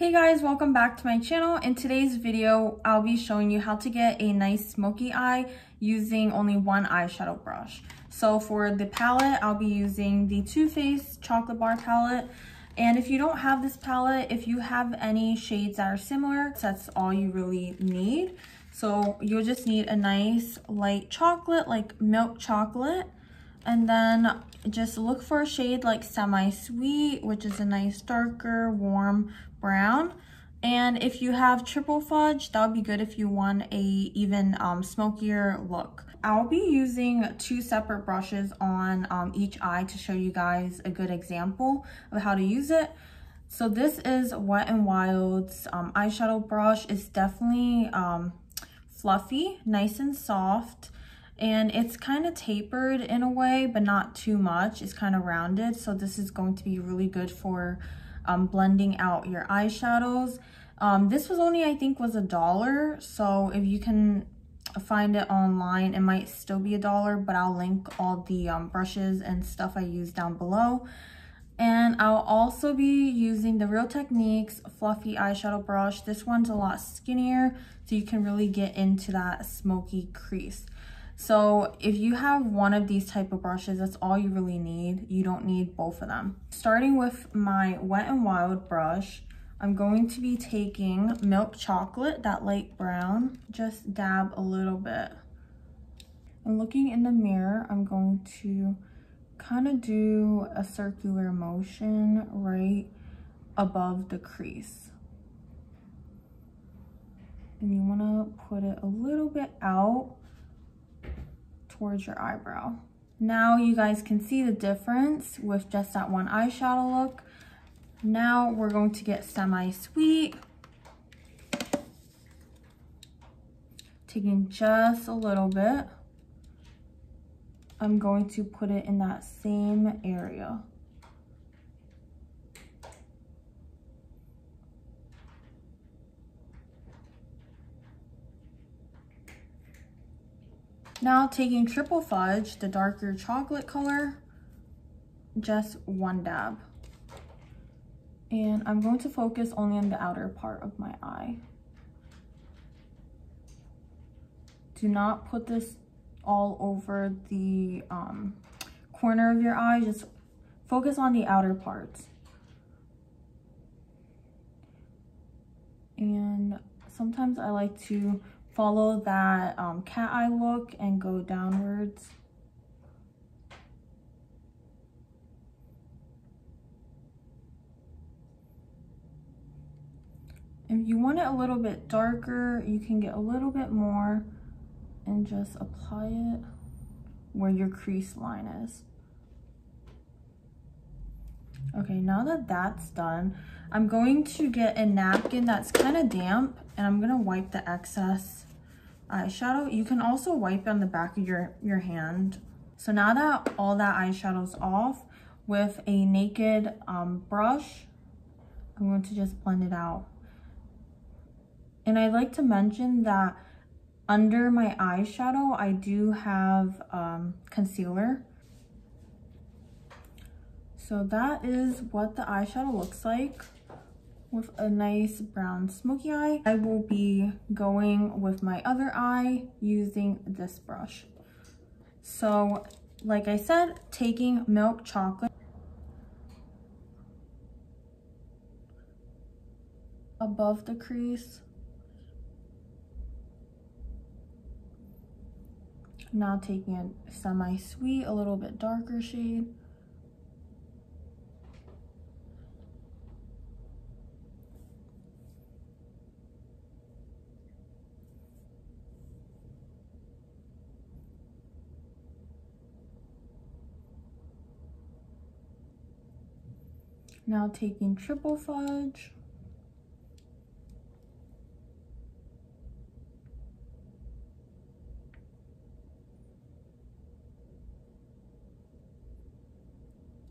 Hey guys, welcome back to my channel. In today's video, I'll be showing you how to get a nice smoky eye using only one eyeshadow brush. So for the palette, I'll be using the Too Faced Chocolate Bar palette. And if you don't have this palette, if you have any shades that are similar, that's all you really need. So you'll just need a nice light chocolate, like milk chocolate. And then just look for a shade like Semi-Sweet, which is a nice darker, warm brown. And if you have triple fudge, that would be good if you want a even smokier look. I'll be using two separate brushes on each eye to show you guys a good example of how to use it. So this is Wet n Wild's eyeshadow brush. It's definitely fluffy, nice and soft. And it's kind of tapered in a way, but not too much. It's kind of rounded. So this is going to be really good for blending out your eyeshadows. This was only, I think, was $1. So if you can find it online, it might still be $1, but I'll link all the brushes and stuff I use down below. And I'll also be using the Real Techniques Fluffy Eyeshadow Brush. This one's a lot skinnier, so you can really get into that smoky crease. So if you have one of these type of brushes, that's all you really need. You don't need both of them. Starting with my Wet n Wild brush, I'm going to be taking milk chocolate, that light brown, just dab a little bit. And looking in the mirror, I'm going to kind of do a circular motion right above the crease. And you want to put it a little bit out towards your eyebrow. Now you guys can see the difference with just that one eyeshadow look. Now we're going to get Semi-Sweet. Taking just a little bit. I'm going to put it in that same area. Now taking Triple Fudge, the darker chocolate color, just one dab. And I'm going to focus only on the outer part of my eye. Do not put this all over the corner of your eye, just focus on the outer parts. And sometimes I like to follow that cat eye look and go downwards. If you want it a little bit darker, you can get a little bit more and just apply it where your crease line is. Okay, now that that's done, I'm going to get a napkin that's kind of damp and I'm gonna wipe the excess eyeshadow. You can also wipe on the back of your hand. So now that all that eyeshadow's off, with a naked brush, I'm going to just blend it out. And I'd like to mention that under my eyeshadow, I do have concealer. So that is what the eyeshadow looks like with a nice brown smoky eye. I will be going with my other eye using this brush. So like I said, taking milk chocolate above the crease. Now taking a Semi-Sweet, a little bit darker shade. Now taking Triple Fudge.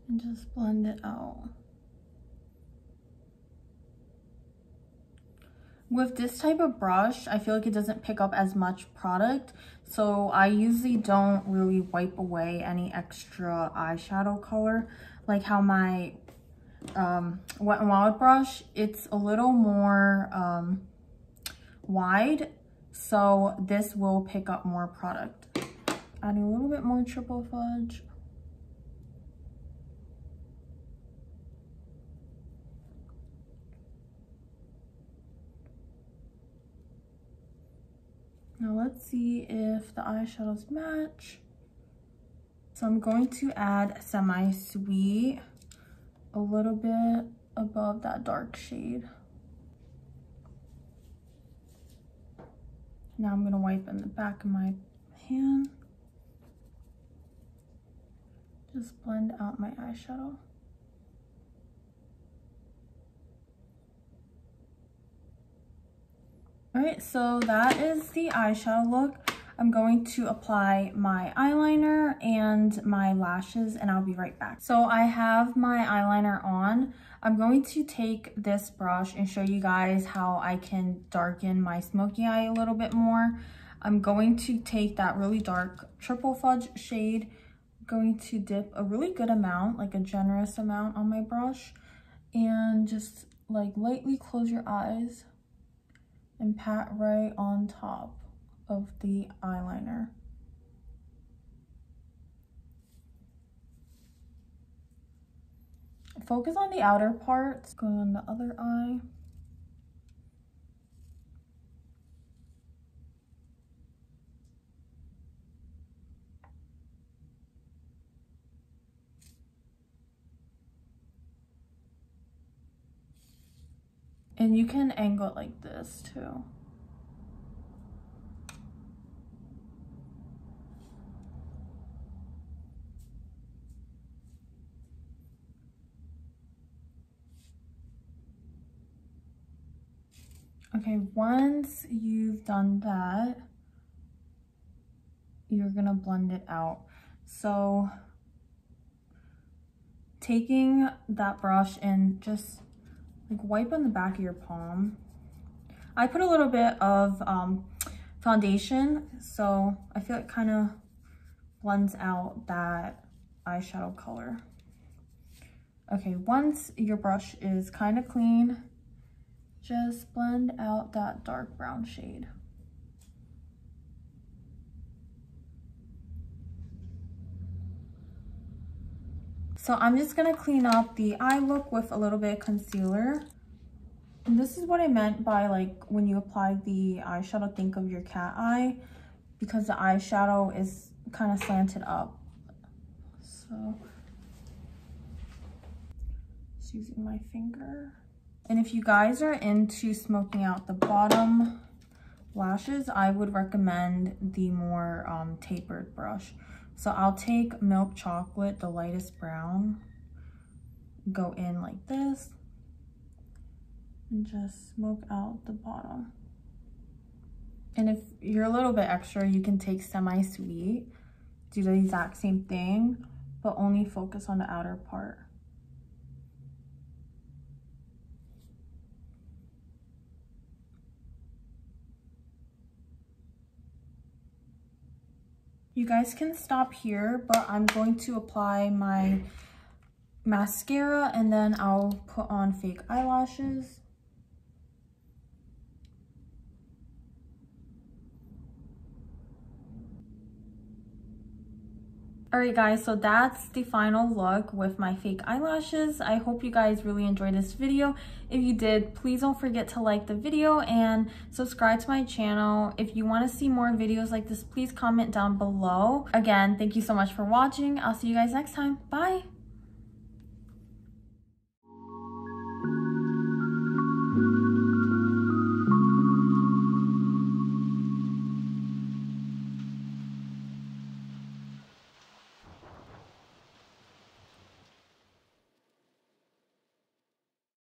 And just blend it out. With this type of brush, I feel like it doesn't pick up as much product, so I usually don't really wipe away any extra eyeshadow color, like how my Wet n Wild brush, it's a little more wide, so this will pick up more product. Adding a little bit more triple fudge. Now let's see if the eyeshadows match. So I'm going to add Semi-Sweet a little bit above that dark shade. Now I'm gonna wipe in the back of my hand. Just blend out my eyeshadow. All right, so that is the eyeshadow look. I'm going to apply my eyeliner and my lashes and I'll be right back. So I have my eyeliner on. I'm going to take this brush and show you guys how I can darken my smoky eye a little bit more. I'm going to take that really dark triple fudge shade. I'm going to dip a really good amount, like a generous amount on my brush, and just like lightly close your eyes and pat right on top of the eyeliner. Focus on the outer parts, going on the other eye. And you can angle it like this too. Okay, once you've done that, you're gonna blend it out. So taking that brush and just like wipe on the back of your palm. I put a little bit of foundation, so I feel it kind of blends out that eyeshadow color. Okay, once your brush is kind of clean, just blend out that dark brown shade. So I'm just gonna clean up the eye look with a little bit of concealer. And this is what I meant by like when you apply the eyeshadow, think of your cat eye, because the eyeshadow is kind of slanted up. So just using my finger. And if you guys are into smoking out the bottom lashes, I would recommend the more tapered brush. So I'll take Milk Chocolate, the lightest brown, go in like this, and just smoke out the bottom. And if you're a little bit extra, you can take Semi-Sweet, do the exact same thing, but only focus on the outer part. You guys can stop here, but I'm going to apply my mascara and then I'll put on fake eyelashes. Alright guys, so that's the final look with my fake eyelashes. I hope you guys really enjoyed this video. If you did, please don't forget to like the video and subscribe to my channel. If you want to see more videos like this, please comment down below. Again, thank you so much for watching. I'll see you guys next time. Bye!